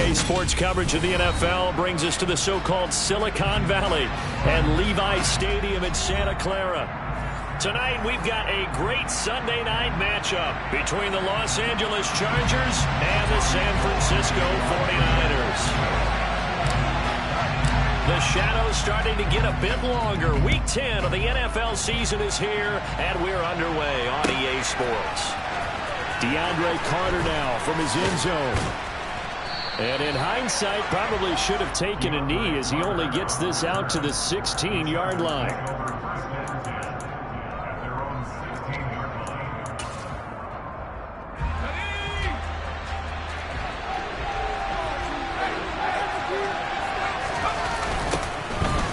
EA Sports coverage of the NFL brings us to the so-called Silicon Valley and Levi Stadium in Santa Clara. Tonight, we've got a great Sunday night matchup between the Los Angeles Chargers and the San Francisco 49ers. The shadow's starting to get a bit longer. Week 10 of the NFL season is here, and we're underway on EA Sports. DeAndre Carter now from his end zone. And in hindsight, probably should have taken a knee as he only gets this out to the 16-yard line.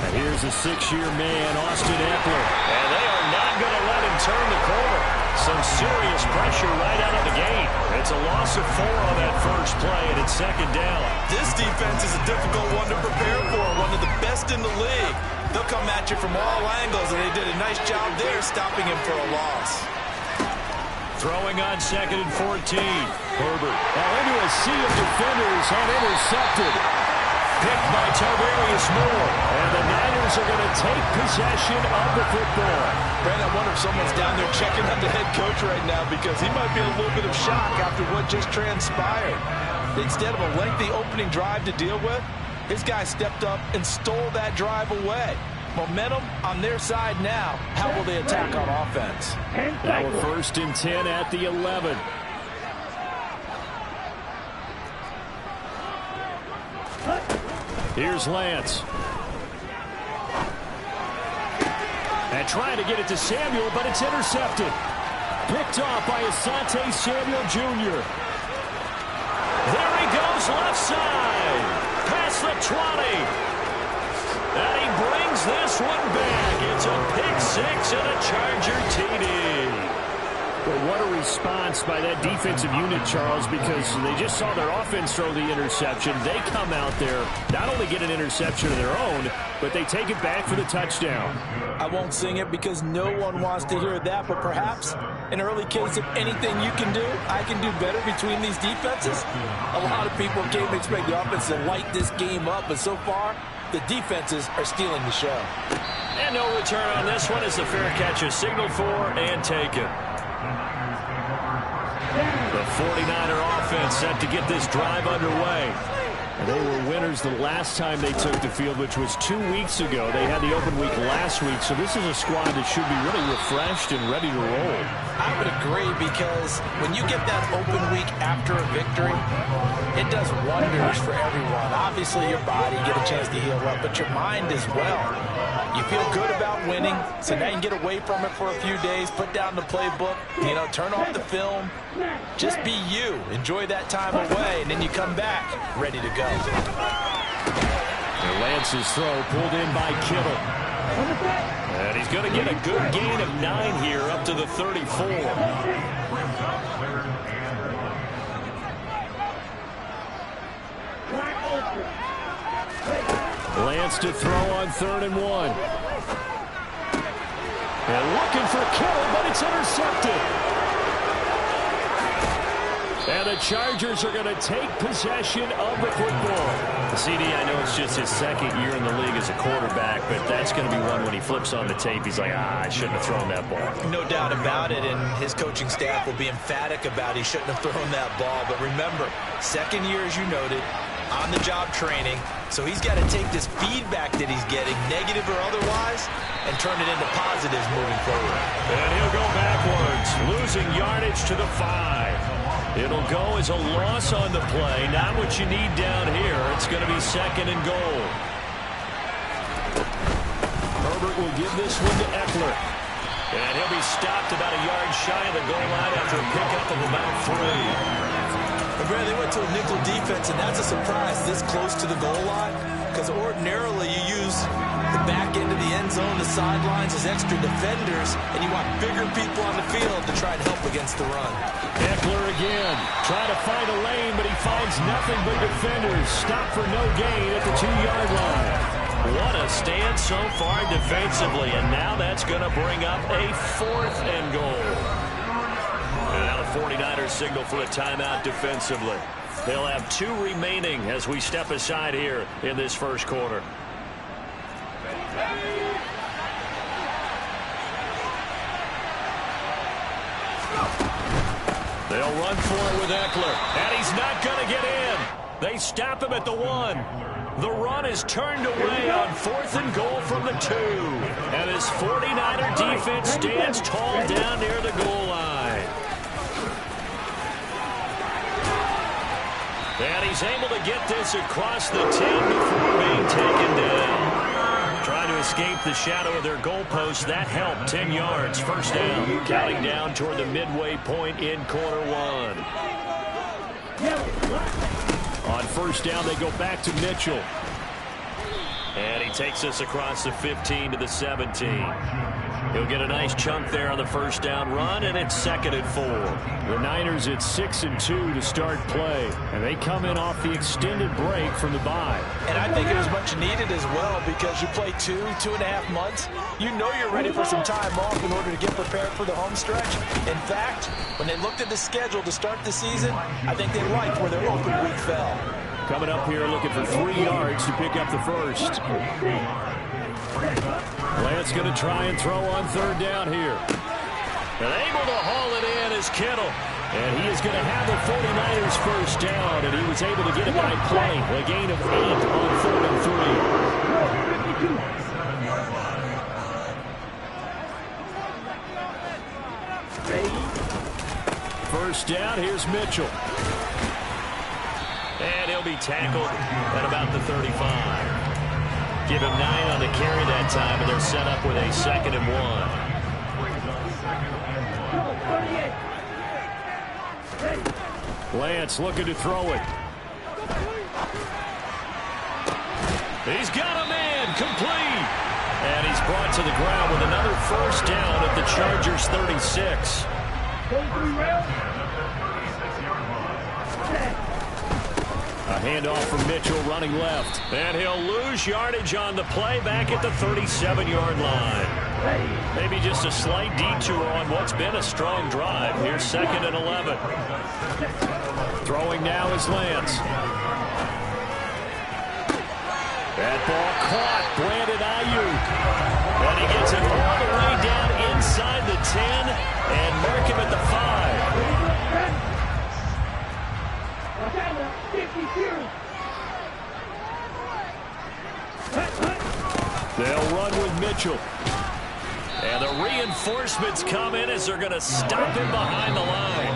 And here's a 6-year man, Austin Eckler. And they are not going to let him turn the corner. Some serious pressure right out of the gate. It's a loss of 4 on that first play, and it's second down. This defense is a difficult one to prepare for, one of the best in the league. They'll come at you from all angles, and they did a nice job there stopping him for a loss. Throwing on 2nd and 14. Herbert. Now into a sea of defenders and intercepted. Picked by Tarvarius Moore. And the Niners are going to take possession of the football. Brandon, I wonder if someone's down there checking on the head coach right now because he might be in a little bit of shock after what just transpired. Instead of a lengthy opening drive to deal with, his guy stepped up and stole that drive away. Momentum on their side now. How will they attack on offense? Now we're 1st and 10 at the 11. Here's Lance. And trying to get it to Samuel, but it's intercepted. Picked off by Asante Samuel Jr. There he goes, left side. Past the 20. And he brings this one back. It's a pick 6 and a Charger TD. Well, what a response by that defensive unit, Charles, because they just saw their offense throw the interception. They come out there, not only get an interception of their own, but they take it back for the touchdown. I won't sing it because no one wants to hear that, but perhaps an early case of anything you can do, I can do better between these defenses. A lot of people came to expect the offense to light this game up, but so far, the defenses are stealing the show. And no return on this one as the fair catch is signaled for and taken. The 49er offense set to get this drive underway. And they were winners the last time they took the field, which was 2 weeks ago. They had the open week last week, so this is a squad that should be really refreshed and ready to roll. I would agree because when you get that open week after a victory, it does wonders for everyone. Obviously, your body, get a chance to heal up, but your mind as well. You feel good about winning, so now you can get away from it for a few days, put down the playbook, turn off the film. Just be you. Enjoy that time away, and then you come back ready to go. And Lance's throw pulled in by Kittle. And he's going to get a good gain of 9 here up to the 34. Lance to throw on 3rd and 1. And looking for Kittle, but it's intercepted. And the Chargers are going to take possession of the football. CD, I know it's just his 2nd year in the league as a quarterback, but that's going to be one when he flips on the tape, he's like, I shouldn't have thrown that ball. No doubt about it, and his coaching staff will be emphatic about he shouldn't have thrown that ball. But remember, 2nd year, as you noted, on-the-job training, so he's got to take this feedback that he's getting, negative or otherwise, and turn it into positives moving forward. And he'll go backwards, losing yardage to the 5. It'll go as a loss on the play. Not what you need down here. It's going to be 2nd and goal. Herbert will give this one to Eckler. And he'll be stopped about a yard shy of the goal line after a pickup of about 3. But Brad, they went to a nickel defense, and that's a surprise this close to the goal line, because ordinarily you use the back end of the end zone, the sidelines as extra defenders, and you want bigger people on the field to try and help against the run. Eckler again, trying to find a lane, but he finds nothing but defenders. Stop for no gain at the 2-yard line. What a stand so far defensively, and now that's going to bring up a 4th and goal. And now the 49ers signal for a timeout defensively. They'll have 2 remaining as we step aside here in this first quarter. They'll run for it with Eckler, and he's not going to get in. They stop him at the 1. The run is turned away on 4th and goal from the 2. And his 49er defense stands tall down near the goal line. And he's able to get this across the 10 before being taken down. Trying to escape the shadow of their goalpost. That helped. 10 yards. First down. Counting down toward the midway point in quarter 1. On first down, they go back to Mitchell. And he takes us across the 15 to the 17. He'll get a nice chunk there on the first down run, and it's 2nd and 4. The Niners at 6-2 to start play, and they come in off the extended break from the bye. And I think it was much needed as well, because you play 2.5 months. You know you're ready for some time off in order to get prepared for the home stretch. In fact, when they looked at the schedule to start the season, I think they liked where their open week fell. Coming up here looking for 3 yards to pick up the first. Lance going to try and throw on 3rd down here. And able to haul it in is Kittle. And he is going to have the 49ers first down, and he was able to get it by play. A gain of 8 on 3rd and 3. First down, here's Mitchell. And he'll be tackled at about the 35. Give him 9 on the carry that time, and they're set up with a 2nd and 1. Lance looking to throw it. He's got a man, complete. And he's brought to the ground with another first down at the Chargers' 36. A handoff from Mitchell running left. And he'll lose yardage on the play back at the 37-yard line. Maybe just a slight detour on what's been a strong drive. Here's 2nd and 11. Throwing now is Lance. That ball caught. Brandon Ayuk. And he gets it all the way down inside the 10 and mark him at the 5. They'll run with Mitchell. And the reinforcements come in as they're going to stop him behind the line.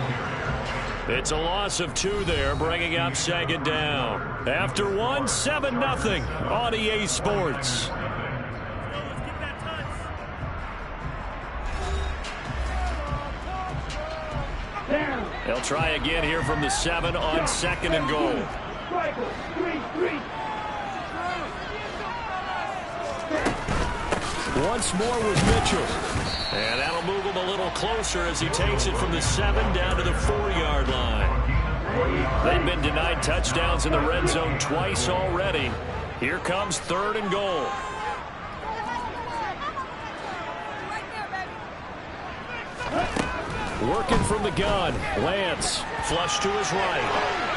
It's a loss of 2 there, bringing up 2nd down. After 1, 7-0 on EA Sports. They'll try again here from the 7 on 2nd and goal. Once more with Mitchell. And that'll move him a little closer as he takes it from the 7 down to the 4-yard line. They've been denied touchdowns in the red zone twice already. Here comes 3rd and goal. Working from the gun. Lance. Flush to his right.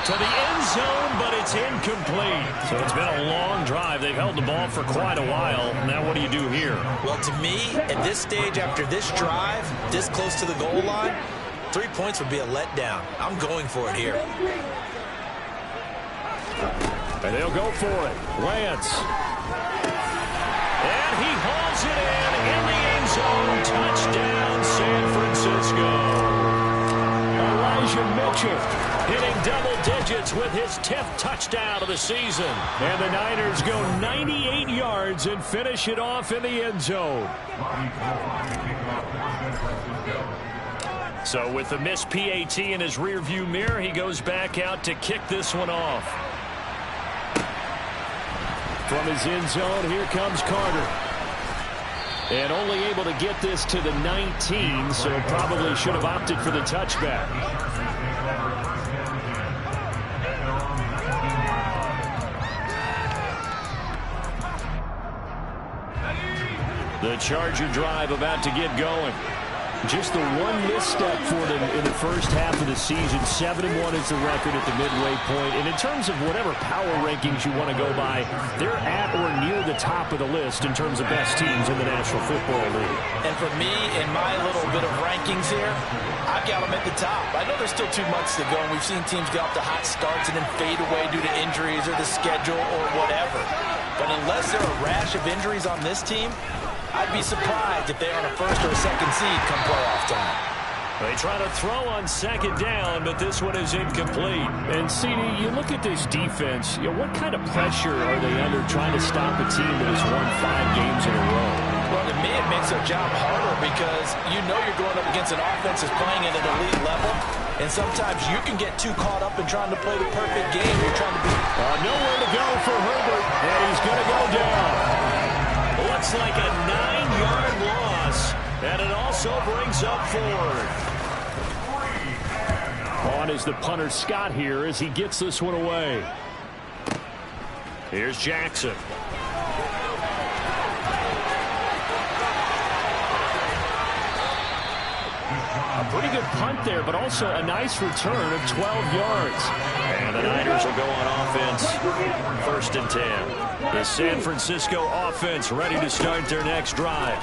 To the end zone, but it's incomplete. So it's been a long drive. They've held the ball for quite a while. Now what do you do here? Well, to me, at this stage, after this drive, this close to the goal line, 3 points would be a letdown. I'm going for it here. And they'll go for it. Lance. And he hauls it in the end zone. Touchdown, San Francisco. Elijah Mitchell hitting double digits with his 10th touchdown of the season. And the Niners go 98 yards and finish it off in the end zone. So with the missed PAT in his rearview mirror, he goes back out to kick this one off. From his end zone, here comes Carter. And only able to get this to the 19, so probably should have opted for the touchback. The Charger drive about to get going. Just the one misstep for them in the first half of the season. 7-1 is the record at the midway point. And in terms of whatever power rankings you want to go by, they're at or near the top of the list in terms of best teams in the National Football League. And for me, in my little bit of rankings here, I've got them at the top. I know there's still 2 months to go, and we've seen teams get off to hot starts and then fade away due to injuries or the schedule or whatever. But unless there are a rash of injuries on this team, I'd be surprised if they're on a first or a second seed come playoff time. They try to throw on second down, but this one is incomplete. And, CD, you look at this defense, what kind of pressure are they under trying to stop a team that has won 5 games in a row? Well, to me, it makes their job harder because you know you're going up against an offense that's playing at an elite level, and sometimes you can get too caught up in trying to play the perfect game. You're trying to be... nowhere to go for Herbert, and he's going to go down. Looks like a 9-yard loss, and it also brings up 4th. On is the punter Scott here as he gets this one away. Here's Jackson. A pretty good punt there, but also a nice return of 12 yards. And the Niners will go on offense, 1st and 10. The San Francisco offense ready to start their next drive.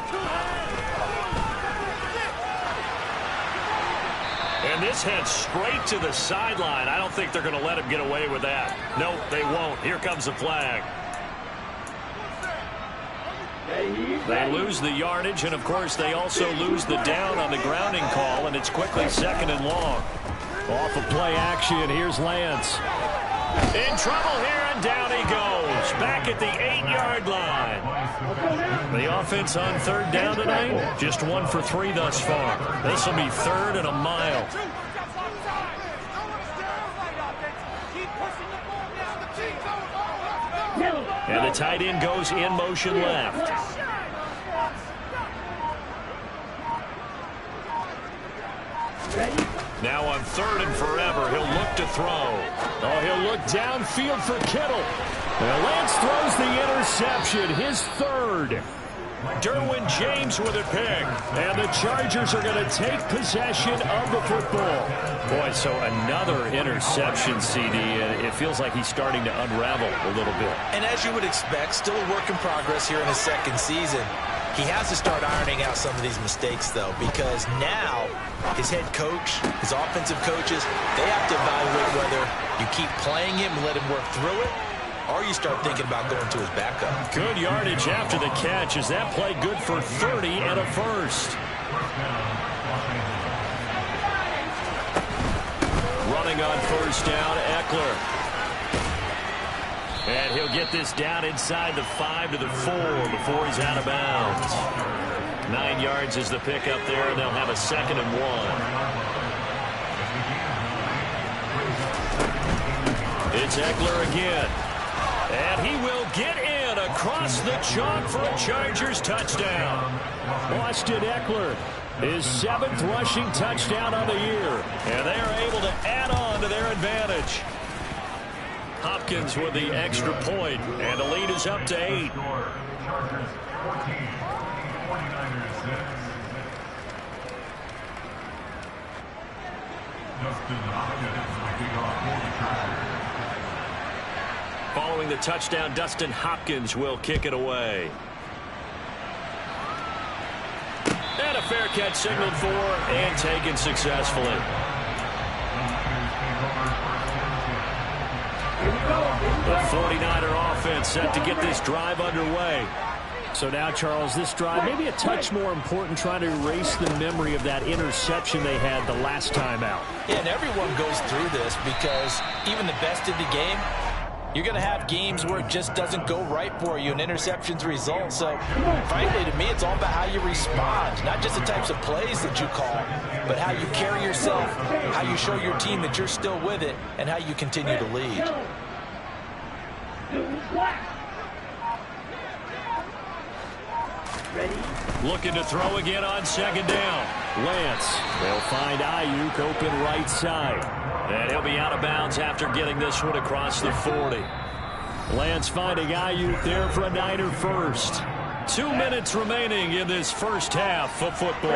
And this heads straight to the sideline. I don't think they're going to let him get away with that. Nope, they won't. Here comes the flag. They lose the yardage, and, of course, they also lose the down on the grounding call, and it's quickly 2nd and long. Off of play action, here's Lance. In trouble here, and down he goes. Back at the 8-yard line. The offense on 3rd down tonight, just 1 for 3 thus far. This will be 3rd and a mile. And the tight end goes in motion left. Now on 3rd and forever, he'll look to throw. Oh, he'll look downfield for Kittle. And Lance throws the interception, his 3rd. Derwin James with a pick. And the Chargers are going to take possession of the football. Boy, so another interception, CD. It feels like he's starting to unravel a little bit. And as you would expect, still a work in progress here in his 2nd season. He has to start ironing out some of these mistakes, though, because now his head coach, his offensive coaches, they have to evaluate whether you keep playing him and let him work through it, or you start thinking about going to his backup. Good yardage after the catch. Is that play good for 30 and a 1st? Running on 1st down, Eckler. And he'll get this down inside the 5 to the 4 before he's out of bounds. 9 yards is the pickup there, and they'll have a 2nd and 1. It's Eckler again. And he will get in across the chalk for a Chargers touchdown. Austin Eckler, his 7th rushing touchdown on the year. And they are able to add on to their advantage. Hopkins with the extra point, and the lead is up to 8. Following the touchdown, Dustin Hopkins will kick it away. And a fair catch signaled for and taken successfully. The 49er offense set to get this drive underway. So now, Charles, this drive maybe a touch more important, trying to erase the memory of that interception they had the last time out. Yeah, and everyone goes through this because even the best in the game, you're going to have games where it just doesn't go right for you and interceptions result. So, frankly, to me, it's all about how you respond, not just the types of plays that you call, but how you carry yourself, how you show your team that you're still with it, and how you continue to lead. Looking to throw again on 2nd down. Lance, they'll find Ayuk open right side. And he'll be out of bounds after getting this one across the 40. Lance finding Ayuk there for a Niner 1st. 2 minutes remaining in this first half of football.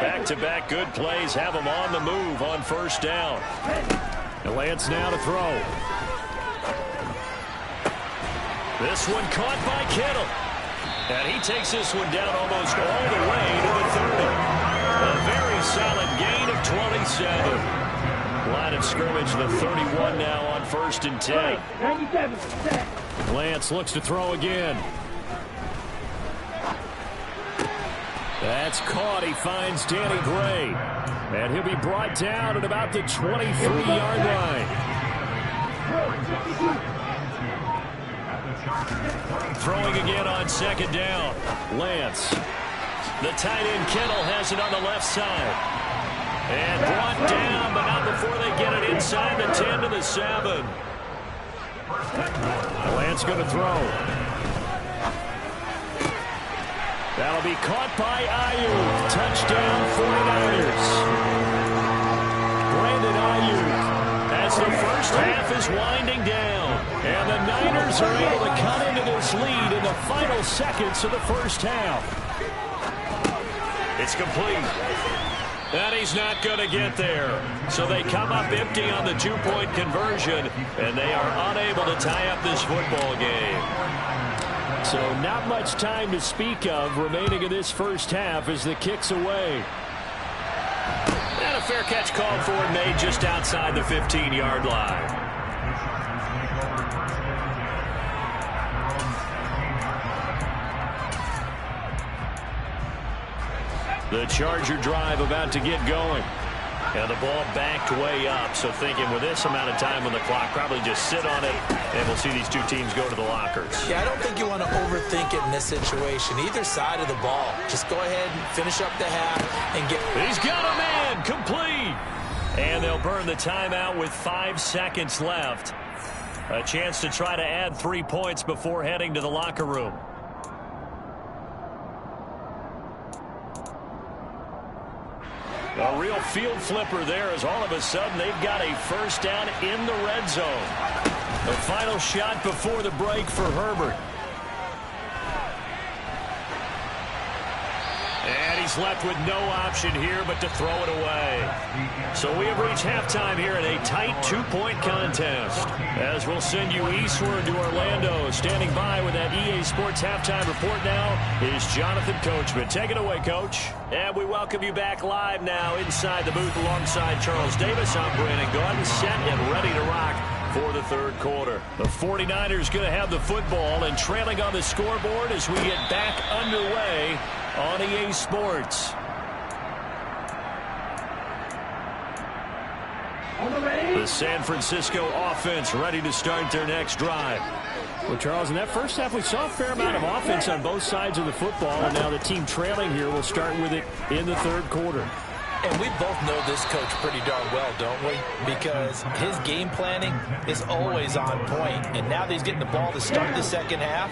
Back-to-back good plays have them on the move on first down. And Lance now to throw. This one caught by Kittle. And he takes this one down almost all the way to the 30. A very solid gain of 27. Line of scrimmage, the 31 now on 1st and 10. Lance looks to throw again. That's caught. He finds Danny Gray. And he'll be brought down at about the 23-yard line. Throwing again on 2nd down. Lance. The tight end Kittle has it on the left side. And brought down, but not before they get it inside the 10 to the 7. Lance going to throw. That'll be caught by Ayuk. Touchdown 49ers. Brandon Ayuk as the first half is winding down. And the Niners are able to cut into this lead in the final seconds of the first half. It's complete. And he's not going to get there. So they come up empty on the 2-point conversion, and they are unable to tie up this football game. So not much time to speak of remaining in this first half as the kick's away. And a fair catch called for and made just outside the 15-yard line. The Charger drive about to get going. And the ball backed way up. So thinking with this amount of time on the clock, probably just sit on it, and we'll see these two teams go to the lockers. Yeah, I don't think you want to overthink it in this situation. Either side of the ball. Just go ahead and finish up the half and get... He's got a man. Complete. And they'll burn the timeout with 5 seconds left. A chance to try to add 3 points before heading to the locker room. A real field flipper there as all of a sudden they've got a first down in the red zone. The final shot before the break for Herbert. And he's left with no option here but to throw it away. So we have reached halftime here in a tight 2-point contest. As we'll send you eastward to Orlando. Standing by with that EA Sports halftime report now is Jonathan Coachman. Take it away, Coach. And we welcome you back live now inside the booth alongside Charles Davis. I'm Brandon Gordon, set and ready to rock for the third quarter. The 49ers going to have the football and trailing on the scoreboard as we get back underway on EA Sports. The San Francisco offense ready to start their next drive. Well, Charles, in that first half, we saw a fair amount of offense on both sides of the football, and now the team trailing here will start with it in the third quarter. And we both know this coach pretty darn well, don't we? Because his game planning is always on point. And now that he's getting the ball to start the second half,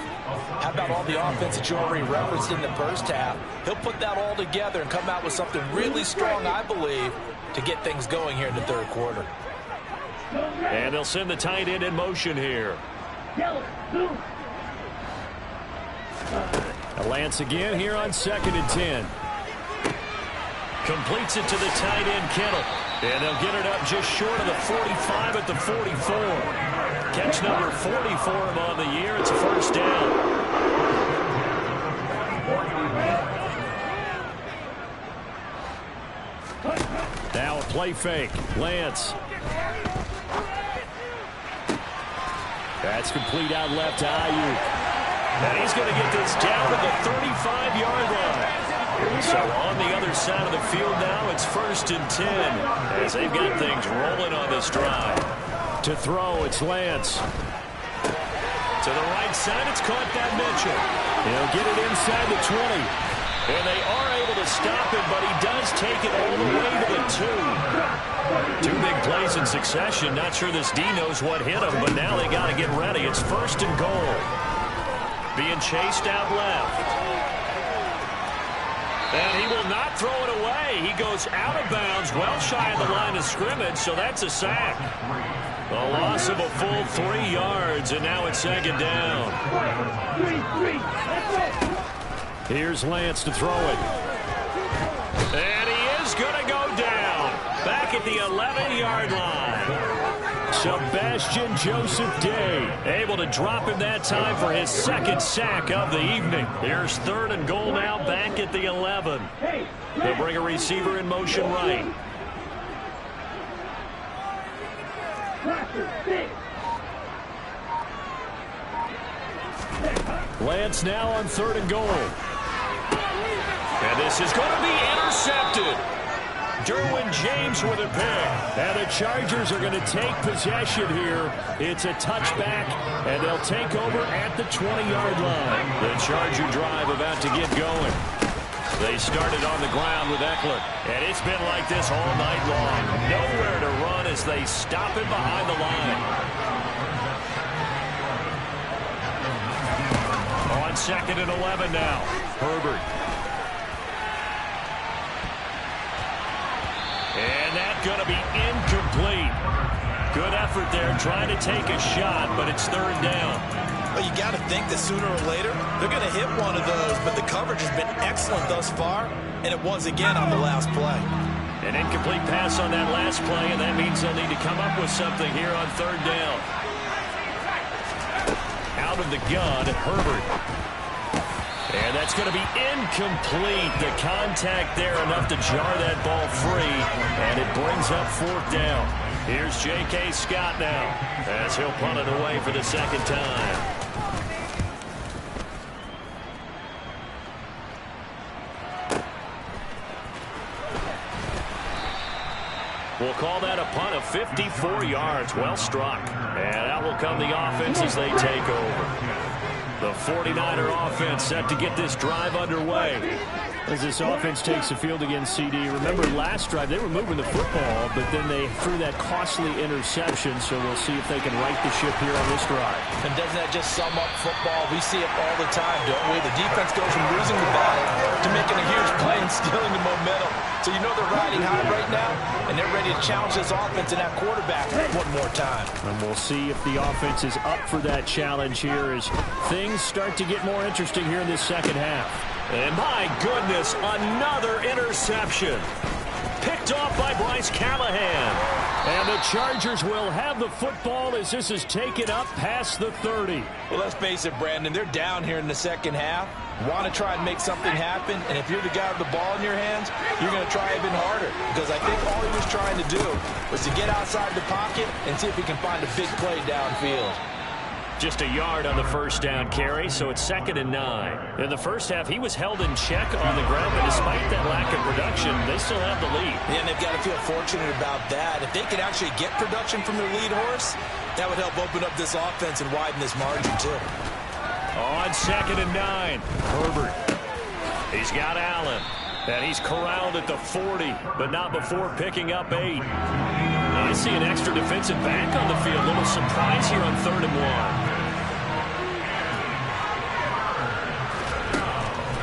how about all the offense that you already referenced in the first half? He'll put that all together and come out with something really strong, I believe, to get things going here in the third quarter. And they'll send the tight end in motion here. Lance again here on 2nd and 10. Completes it to the tight end, Kittle. And they'll get it up just short of the 45 at the 44. Catch number 40 for him on the year. It's a first down. Now a play fake. Lance. That's complete out left to Ayuk. And he's going to get this down to the 35-yard line. So on the other side of the field now, it's 1st and 10 as they've got things rolling on this drive. To throw, it's Lance. To the right side, it's caught by Mitchell. He'll get it inside the 20. And they are able to stop him, but he does take it all the way to the 2. 2 big plays in succession. Not sure this D knows what hit him, but now they got to get ready. It's 1st and goal. Being chased out left. And he will not throw it away. He goes out of bounds, well shy of the line of scrimmage, so that's a sack. A loss of a full 3 yards, and now it's 2nd down. Here's Lance to throw it. And he is going to go down. Back at the 11-yard line. Sebastian Joseph Day able to drop him that time for his second sack of the evening. Here's 3rd and goal now back at the 11. They'll bring a receiver in motion right. Lance now on 3rd and goal. And this is going to be intercepted. Derwin James with a pick. And the Chargers are going to take possession here. It's a touchback, and they'll take over at the 20-yard line. The Charger drive about to get going. They started on the ground with Eckler. And it's been like this all night long. Nowhere to run as they stop him behind the line. On 2nd and 11 now. Herbert. And that's going to be incomplete. Good effort there trying to take a shot, but it's 3rd down. Well, you got to think that sooner or later they're going to hit one of those, but the coverage has been excellent thus far, and it was again on the last play. An incomplete pass on that last play, and that means they'll need to come up with something here on 3rd down. Out of the gun, Herbert. And that's going to be incomplete. The contact there enough to jar that ball free, and it brings up 4th down. Here's J.K. Scott now as he'll punt it away for the second time. We'll call that a punt of 54 yards. Well struck. And out will come the offense as they take over. The 49er offense set to get this drive underway. As this offense takes the field against CD. Remember last drive they were moving the football, but then they threw that costly interception, so we'll see if they can right the ship here on this drive. And doesn't that just sum up football? We see it all the time, don't we? The defense goes from losing the battle to making a huge play and stealing the momentum. So you know they're riding high right now, and they're ready to challenge this offense and that quarterback one more time. And we'll see if the offense is up for that challenge here as things start to get more interesting here in this second half. And my goodness, another interception. Picked off by Bryce Callahan. And the Chargers will have the football as this is taken up past the 30. Well, let's face it, Brandon, they're down here in the second half. Want to try and make something happen, and if you're the guy with the ball in your hands, you're going to try even harder. Because I think all he was trying to do was to get outside the pocket and see if he can find a big play downfield. Just a yard on the first down carry, so it's 2nd and 9. In the first half, he was held in check on the ground, but despite that lack of production, they still have the lead. Yeah, and they've got to feel fortunate about that. If they could actually get production from their lead horse, that would help open up this offense and widen this margin, too. On 2nd and 9, Herbert. He's got Allen, and he's corralled at the 40, but not before picking up 8. I see an extra defensive back on the field. Little surprise here on 3rd and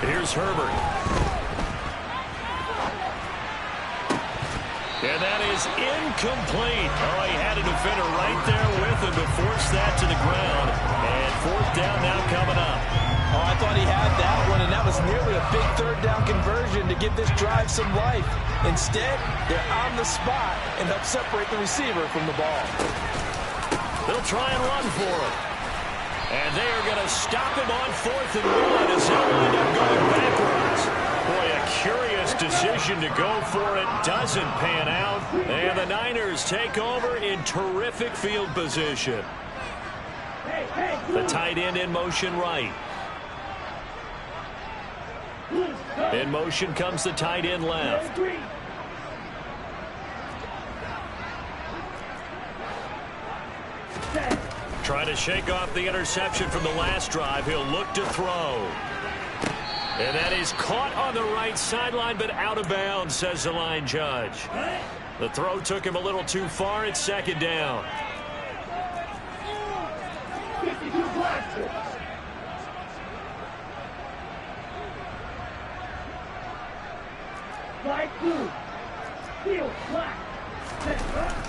1. Here's Herbert. And that is incomplete. Oh, he had a defender right there with him to force that to the ground. And 4th down now coming up. Oh, I thought he had that one, and that was nearly a big 3rd down conversion to give this drive some life. Instead, they're on the spot and help separate the receiver from the ball. They'll try and run for it. And they are going to stop him on 4th and 1 as they'll end up going backwards. Boy, a curious decision to go for it. Doesn't pan out. And the Niners take over in terrific field position. The tight end in motion right. In motion comes the tight end left. Trying to shake off the interception from the last drive. He'll look to throw. And that is caught on the right sideline, but out of bounds, says the line judge. The throw took him a little too far. It's 2nd down.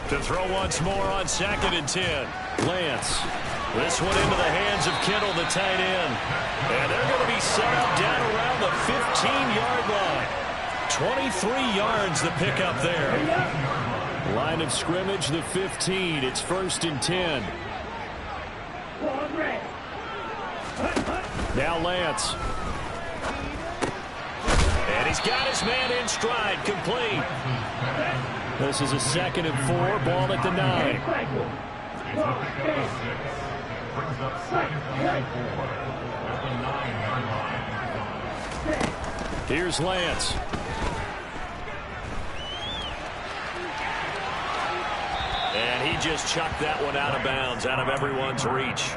To throw once more on 2nd and 10. Lance. This one into the hands of Kittle, the tight end. And they're going to be set up down around the 15-yard line. 23 yards the pickup there. Line of scrimmage, the 15. It's 1st and 10. Now Lance. And he's got his man in stride, complete. This is a 2nd and 4, ball at the 9. Here's Lance. And he just chucked that one out of bounds, out of everyone's reach.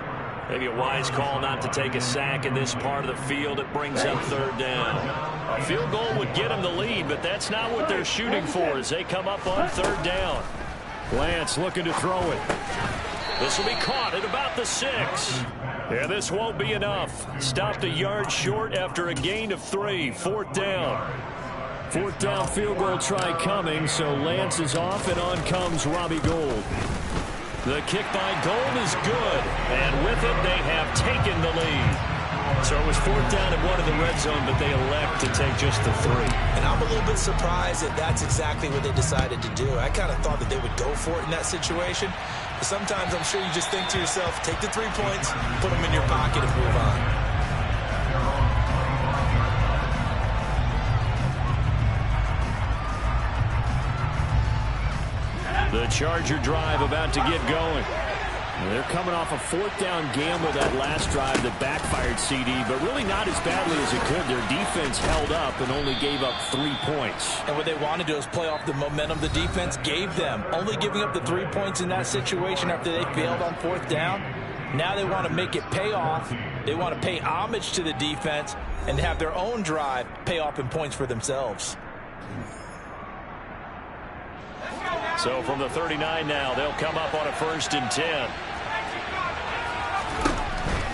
Maybe a wise call not to take a sack in this part of the field. It brings up 3rd down. A field goal would get him the lead, but that's not what they're shooting for as they come up on 3rd down. Lance looking to throw it. This will be caught at about the 6. Yeah, this won't be enough. Stopped a yard short after a gain of 3. 4th down. 4th down field goal try coming, so Lance is off, and on comes Robbie Gould. The kick by Gould is good, and with it, they have taken the lead. So it was 4th down and 1 in the red zone, but they elect to take just the 3. And I'm a little bit surprised that that's exactly what they decided to do. I kind of thought that they would go for it in that situation. But sometimes I'm sure you just think to yourself, take the 3 points, put them in your pocket, and move on. The Charger drive about to get going. They're coming off a 4th down gamble that last drive that backfired CD, but really not as badly as it could. Their defense held up and only gave up 3 points. And what they want to do is play off the momentum the defense gave them. Only giving up the 3 points in that situation after they failed on 4th down. Now they want to make it pay off. They want to pay homage to the defense and have their own drive pay off in points for themselves. So from the 39 now, they'll come up on a 1st and 10.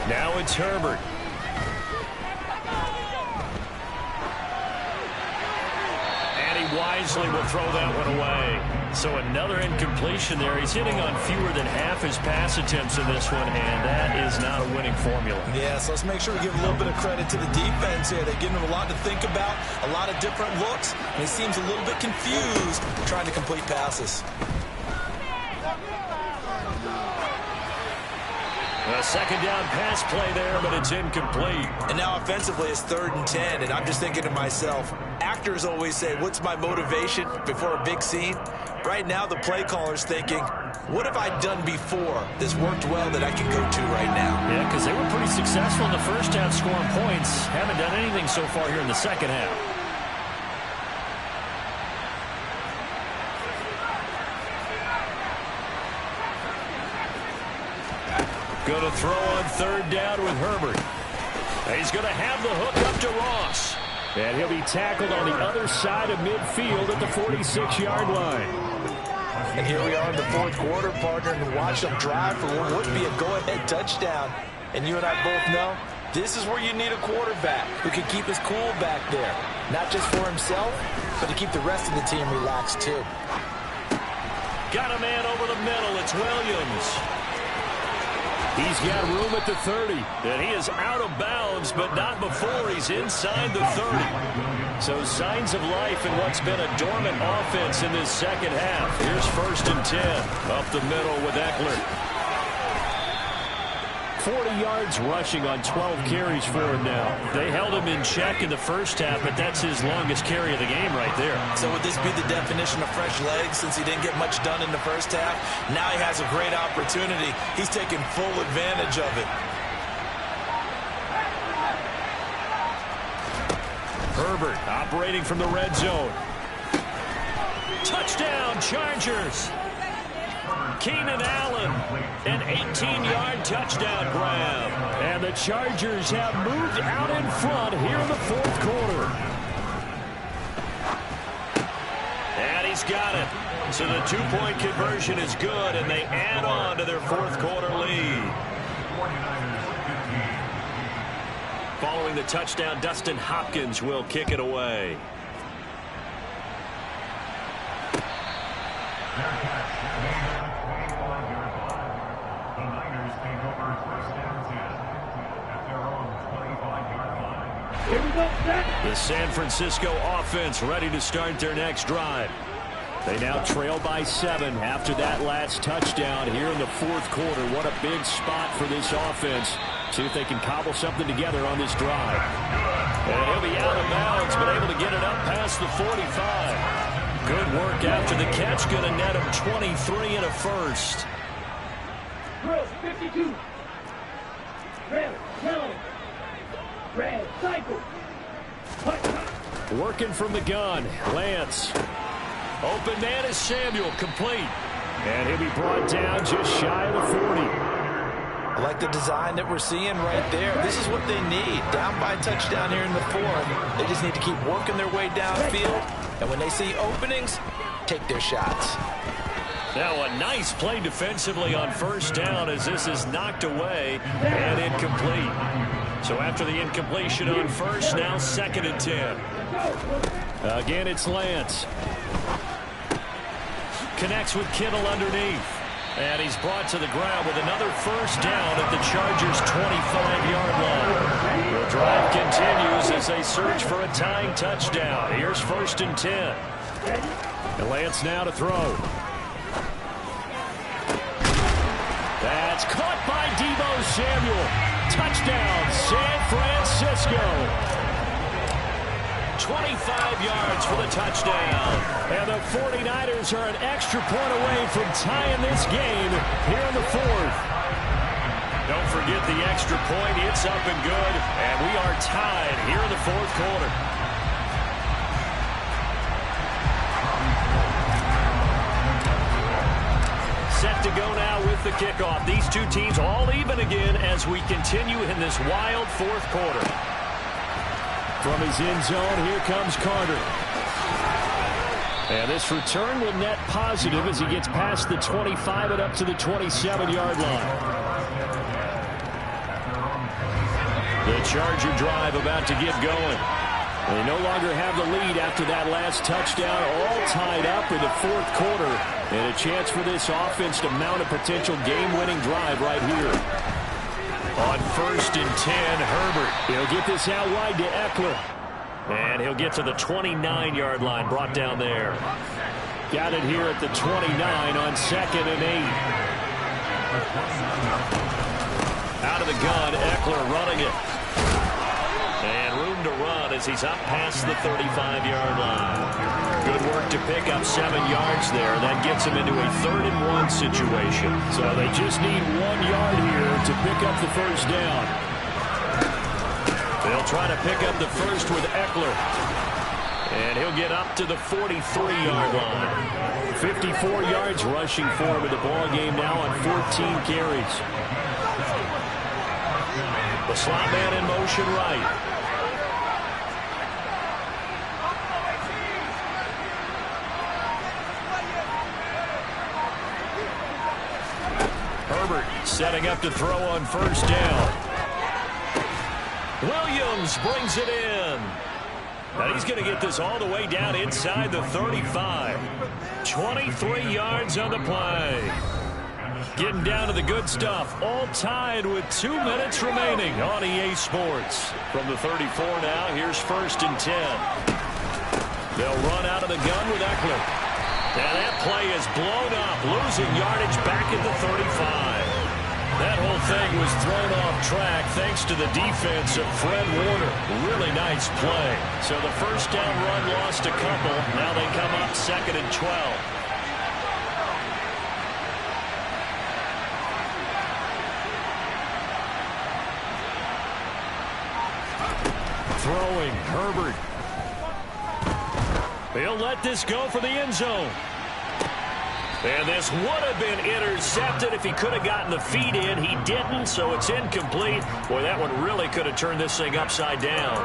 Now it's Herbert. And he wisely will throw that one away. So another incompletion there. He's hitting on fewer than half his pass attempts in this one, and that is not a winning formula. Yeah, so let's make sure we give a little bit of credit to the defense here. They're giving him a lot to think about, a lot of different looks, and he seems a little bit confused trying to complete passes. A 2nd down pass play there, but it's incomplete. And now offensively it's 3rd and 10, and I'm just thinking to myself, actors always say, what's my motivation before a big scene? Right now the play caller's thinking, what have I done before that's worked well that I can go to right now? Yeah, because they were pretty successful in the first half scoring points. Haven't done anything so far here in the second half. Going to throw on 3rd down with Herbert. He's going to have the hook up to Ross. And he'll be tackled on the other side of midfield at the 46-yard line. And here we are in the 4th quarter, partner, and watch them drive for what would be a go-ahead touchdown. And you and I both know this is where you need a quarterback who can keep his cool back there. Not just for himself, but to keep the rest of the team relaxed too. Got a man over the middle. It's Williams. He's got room at the 30, and he is out of bounds, but not before he's inside the 30. So signs of life in what's been a dormant offense in this second half. Here's 1st and 10, up the middle with Eckler. 40 yards rushing on 12 carries for him now. They held him in check in the first half, but that's his longest carry of the game right there. So would this be the definition of fresh legs since he didn't get much done in the first half? Now he has a great opportunity. He's taking full advantage of it. Herbert operating from the red zone. Touchdown, Chargers. Keenan Allen, an 18-yard touchdown grab. And the Chargers have moved out in front here in the 4th quarter. And he's got it. So the 2-point conversion is good, and they add on to their 4th quarter lead. Following the touchdown, Dustin Hopkins will kick it away. The San Francisco offense ready to start their next drive. They now trail by 7 after that last touchdown here in the fourth quarter. What a big spot for this offense. See if they can cobble something together on this drive. And he'll be out of bounds, but able to get it up past the 45. Good work after the catch. Going to net him 23 and a first. 52. Red, yellow. Red, cycle. Working from the gun. Lance. Open man is Samuel. Complete. And he'll be brought down just shy of the 40. I like the design that we're seeing right there. This is what they need. Down by a touchdown here in the fourth. They just need to keep working their way downfield. And when they see openings, take their shots. Now a nice play defensively on first down as this is knocked away and incomplete. So after the incompletion on first, now 2nd and 10. Again, it's Lance. Connects with Kittle underneath. And he's brought to the ground with another first down at the Chargers' 25-yard line. The drive continues as they search for a tying touchdown. Here's 1st and 10. And Lance now to throw. That's caught by Deebo Samuel. Touchdown, San Francisco. 25 yards for the touchdown. And the 49ers are an extra point away from tying this game here in the fourth. Don't forget the extra point. It's up and good. And we are tied here in the fourth quarter. Set to go now with the kickoff. These two teams all even again as we continue in this wild fourth quarter. From his end zone, here comes Carter. And this return will net positive as he gets past the 25 and up to the 27-yard line. The Charger drive about to get going. They no longer have the lead after that last touchdown, all tied up in the fourth quarter. And a chance for this offense to mount a potential game-winning drive right here. On 1st and 10, Herbert. He'll get this out wide to Eckler. And he'll get to the 29-yard line, brought down there. Got it here at the 29 on 2nd and 8. Out of the gun, Eckler running it. And room to run as he's up past the 35-yard line. Good work to pick up 7 yards there. That gets him into a 3rd and 1 situation. So they just need 1 yard here to pick up the first down. They'll try to pick up the first with Eckler. And he'll get up to the 43-yard line. 54 yards rushing for him in the ball game now on 14 carries. The slot man in motion right. Herbert setting up to throw on first down. Williams brings it in. Now he's going to get this all the way down inside the 35. 23 yards on the play. Getting down to the good stuff. All tied with 2 minutes remaining on EA Sports. From the 34 now, here's 1st and 10. They'll run out of the gun with Eckler. And that play is blown up, losing yardage back at the 35. That whole thing was thrown off track thanks to the defense of Fred Warner. Really nice play. So the first down run lost a couple. Now they come up 2nd and 12. Throwing, Herbert. He'll let this go for the end zone. And this would have been intercepted if he could have gotten the feet in. He didn't, so it's incomplete. Boy, that one really could have turned this thing upside down.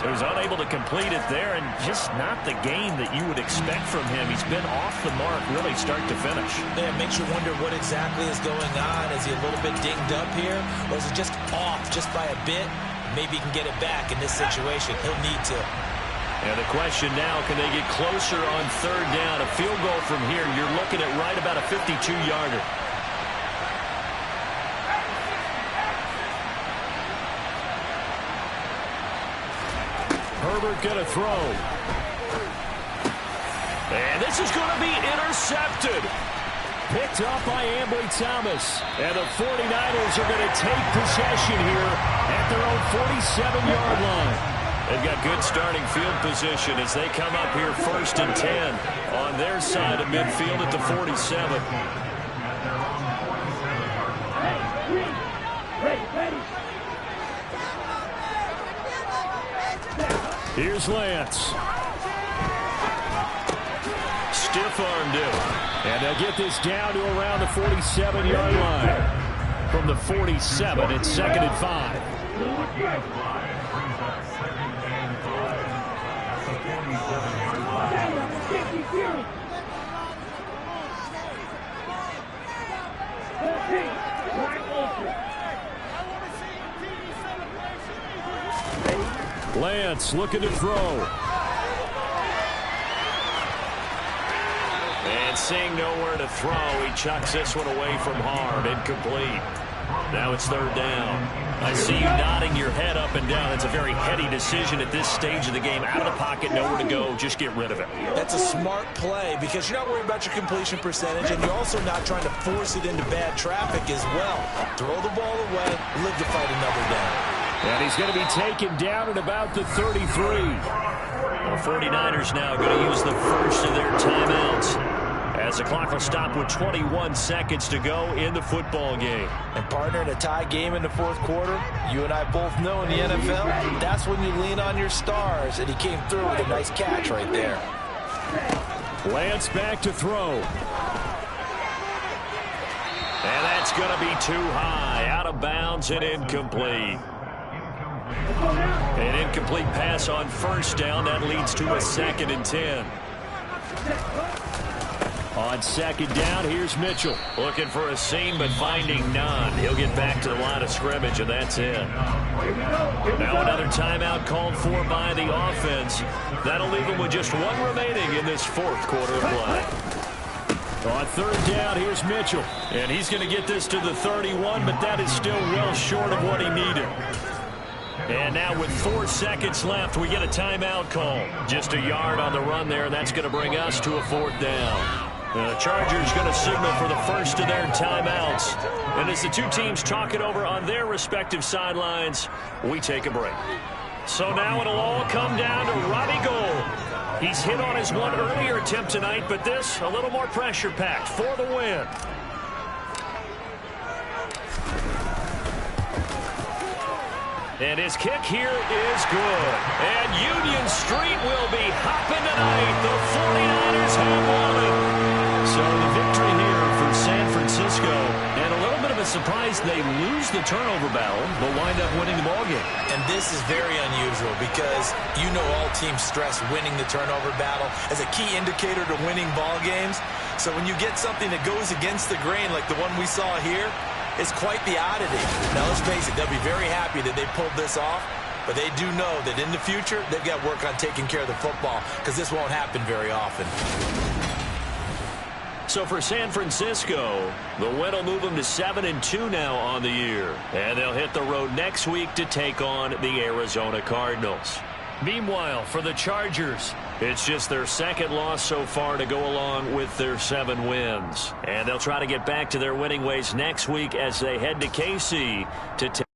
So he's unable to complete it there, and just not the game that you would expect from him. He's been off the mark really start to finish. Yeah, it makes you wonder what exactly is going on. Is he a little bit dinged up here, or is it just off just by a bit? Maybe he can get it back in this situation. He'll need to. And the question now, can they get closer on 3rd down? A field goal from here, you're looking at right about a 52-yarder. Herbert going to throw. And this is going to be intercepted. Picked up by Ambry Thomas. And the 49ers are going to take possession here at their own 47-yard line. They've got good starting field position as they come up here 1st and 10 on their side of midfield at the 47. Here's Lance. Stiff-armed it. And they'll get this down to around the 47-yard line. From the 47, it's 2nd and 5. Lance looking to throw. And seeing nowhere to throw, he chucks this one away from hard. Incomplete. Now it's 3rd down. I see you nodding your head up and down. It's a very heady decision at this stage of the game. Out of the pocket, nowhere to go. Just get rid of it. That's a smart play because you're not worried about your completion percentage, and you're also not trying to force it into bad traffic as well. Throw the ball away, live to fight another down. And he's going to be taken down at about the 33. The 49ers now going to use the first of their timeouts as the clock will stop with 21 seconds to go in the football game. And partner, in a tie game in the 4th quarter, you and I both know in the NFL, that's when you lean on your stars, and he came through with a nice catch right there. Lance back to throw. And that's going to be too high, out of bounds and incomplete. An incomplete pass on 1st down. That leads to a 2nd and 10. On 2nd down, here's Mitchell. Looking for a seam, but finding none. He'll get back to the line of scrimmage, and that's it. Now another timeout called for by the offense. That'll leave him with just 1 remaining in this 4th quarter of play. On 3rd down, here's Mitchell. And he's going to get this to the 31, but that is still well short of what he needed. And now with 4 seconds left, we get a timeout call. Just a yard on the run there. That's going to bring us to a 4th down. The Chargers going to signal for the first of their timeouts. And as the two teams talk it over on their respective sidelines, we take a break. So now it'll all come down to Robbie Gould. He's hit on his one earlier attempt tonight, but this a little more pressure-packed for the win. And his kick here is good. And Union Street will be hopping tonight. The 49ers have won it. So the victory here for San Francisco. And a little bit of a surprise, they lose the turnover battle, but wind up winning the ballgame. And this is very unusual because you know all teams stress winning the turnover battle as a key indicator to winning ball games. So when you get something that goes against the grain like the one we saw here, it's quite the oddity. Now, let's face it, they'll be very happy that they pulled this off, but they do know that in the future, they've got work on taking care of the football because this won't happen very often. So for San Francisco, the win will move them to 7-2 now on the year. And they'll hit the road next week to take on the Arizona Cardinals. Meanwhile, for the Chargers, it's just their 2nd loss so far to go along with their 7 wins. And they'll try to get back to their winning ways next week as they head to KC to take